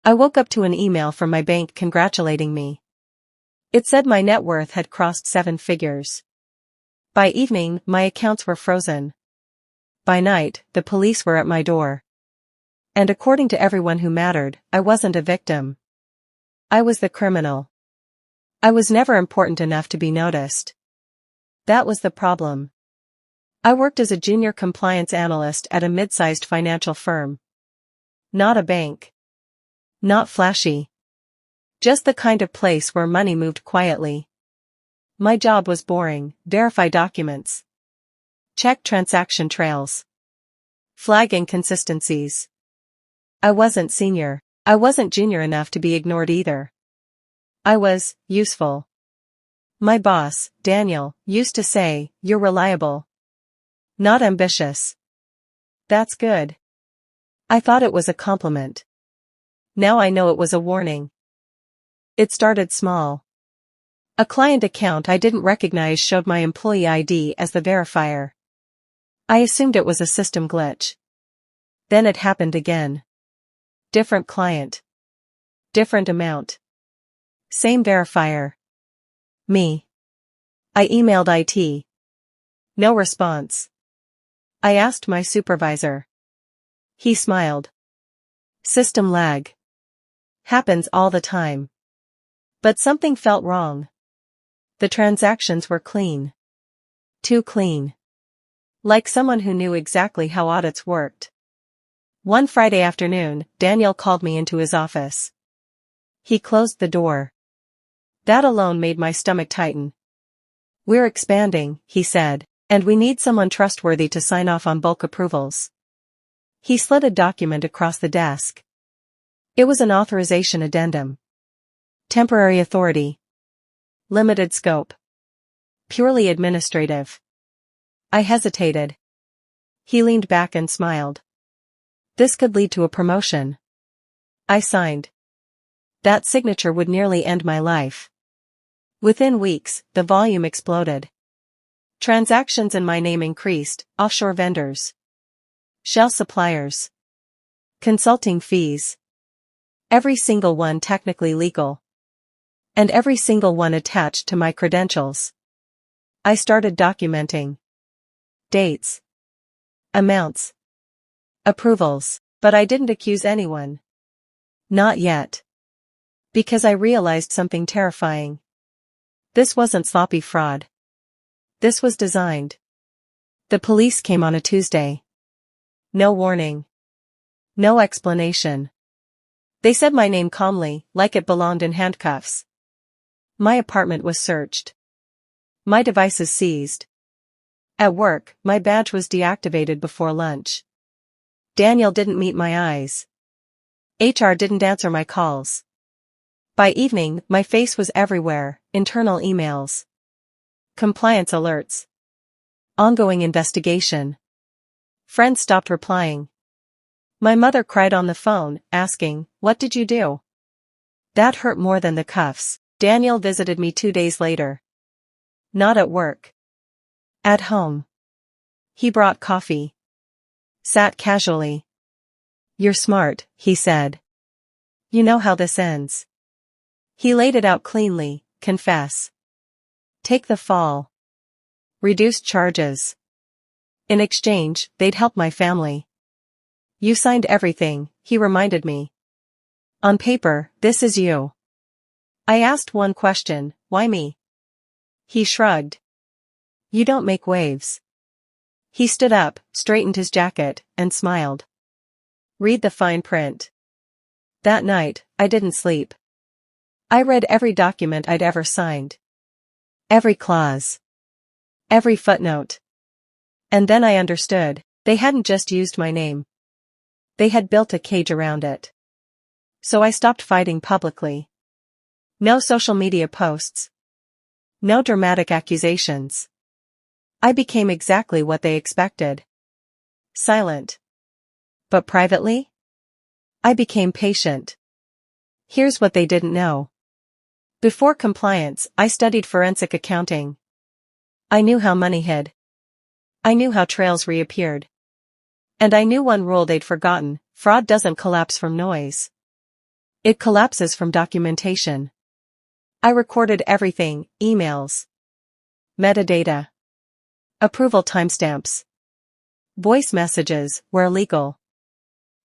I woke up to an email from my bank congratulating me. It said my net worth had crossed 7 figures. By evening, my accounts were frozen. By night, the police were at my door. And according to everyone who mattered, I wasn't a victim. I was the criminal. I was never important enough to be noticed. That was the problem. I worked as a junior compliance analyst at a mid-sized financial firm. Not a bank. Not flashy. Just the kind of place where money moved quietly. My job was boring: verify documents, check transaction trails, flag inconsistencies. I wasn't senior. I wasn't junior enough to be ignored either. I was useful. My boss, Daniel, used to say, "You're reliable. Not ambitious." That's good. I thought it was a compliment. Now I know it was a warning. It started small. A client account I didn't recognize showed my employee ID as the verifier. I assumed it was a system glitch. Then it happened again. Different client. Different amount. Same verifier. Me. I emailed IT. No response. I asked my supervisor. He smiled. System lag. Happens all the time. But something felt wrong. The transactions were clean. Too clean. Like someone who knew exactly how audits worked. One Friday afternoon, Daniel called me into his office. He closed the door. That alone made my stomach tighten. "We're expanding," he said, "and we need someone trustworthy to sign off on bulk approvals." He slid a document across the desk. It was an authorization addendum. Temporary authority. Limited scope. Purely administrative. I hesitated. He leaned back and smiled. This could lead to a promotion. I signed. That signature would nearly end my life. Within weeks, the volume exploded. Transactions in my name increased: offshore vendors, shell suppliers, consulting fees. Every single one technically legal. And every single one attached to my credentials. I started documenting. Dates. Amounts. Approvals. But I didn't accuse anyone. Not yet. Because I realized something terrifying. This wasn't sloppy fraud. This was designed. The police came on a Tuesday. No warning. No explanation. They said my name calmly, like it belonged in handcuffs. My apartment was searched. My devices seized. At work, my badge was deactivated before lunch. Daniel didn't meet my eyes. HR didn't answer my calls. By evening, my face was everywhere: internal emails, compliance alerts, ongoing investigation. Friends stopped replying. My mother cried on the phone, asking, "What did you do?" That hurt more than the cuffs. Daniel visited me 2 days later. Not at work. At home. He brought coffee. Sat casually. "You're smart," he said. "You know how this ends." He laid it out cleanly: confess. Take the fall. Reduce charges. In exchange, they'd help my family. "You signed everything," he reminded me. "On paper, this is you." I asked one question: why me? He shrugged. "You don't make waves." He stood up, straightened his jacket, and smiled. "Read the fine print." That night, I didn't sleep. I read every document I'd ever signed. Every clause. Every footnote. And then I understood. They hadn't just used my name. They had built a cage around it. So I stopped fighting publicly. No social media posts. No dramatic accusations. I became exactly what they expected. Silent. But privately? I became patient. Here's what they didn't know. Before compliance, I studied forensic accounting. I knew how money hid. I knew how trails reappeared. And I knew one rule they'd forgotten: fraud doesn't collapse from noise. It collapses from documentation. I recorded everything: emails, metadata, approval timestamps, voice messages, where legal.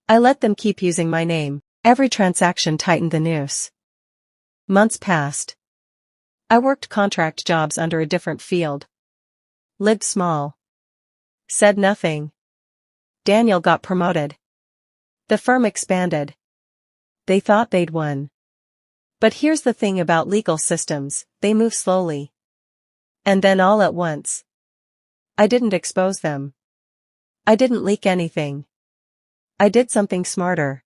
I let them keep using my name. Every transaction tightened the noose. Months passed. I worked contract jobs under a different field. Lived small. Said nothing. Daniel got promoted. The firm expanded. They thought they'd won. But here's the thing about legal systems: they move slowly. And then all at once. I didn't expose them. I didn't leak anything. I did something smarter.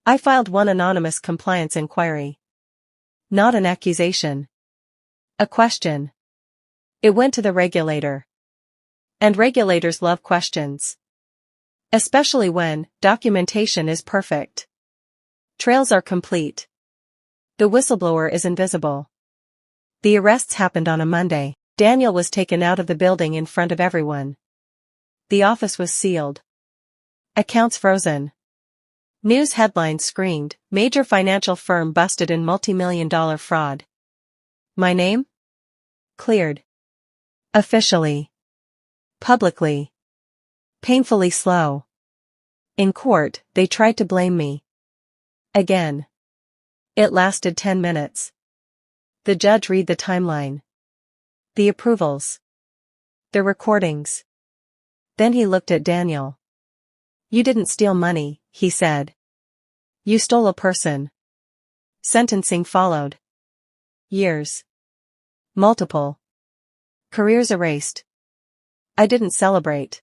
I filed one anonymous compliance inquiry. Not an accusation. A question. It went to the regulator. And regulators love questions. Especially when documentation is perfect. Trails are complete. The whistleblower is invisible. The arrests happened on a Monday. Daniel was taken out of the building in front of everyone. The office was sealed. Accounts frozen. News headlines screamed, "Major financial firm busted in multi-million-dollar fraud." My name? Cleared. Officially. Publicly. Painfully slow. In court, they tried to blame me. Again. It lasted 10 minutes. The judge read the timeline. The approvals. The recordings. Then he looked at Daniel. "You didn't steal money," he said. "You stole a person." Sentencing followed. Years. Multiple. Careers erased. I didn't celebrate.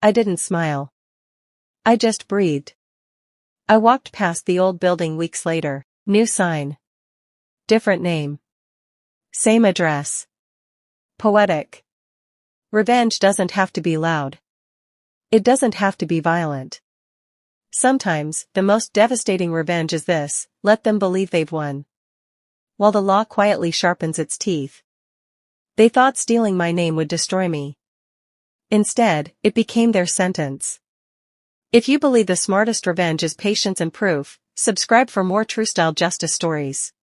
I didn't smile. I just breathed. I walked past the old building weeks later. New sign. Different name. Same address. Poetic. Revenge doesn't have to be loud. It doesn't have to be violent. Sometimes, the most devastating revenge is this: let them believe they've won. While the law quietly sharpens its teeth. They thought stealing my name would destroy me. Instead, it became their sentence. If you believe the smartest revenge is patience and proof, subscribe for more true-style justice stories.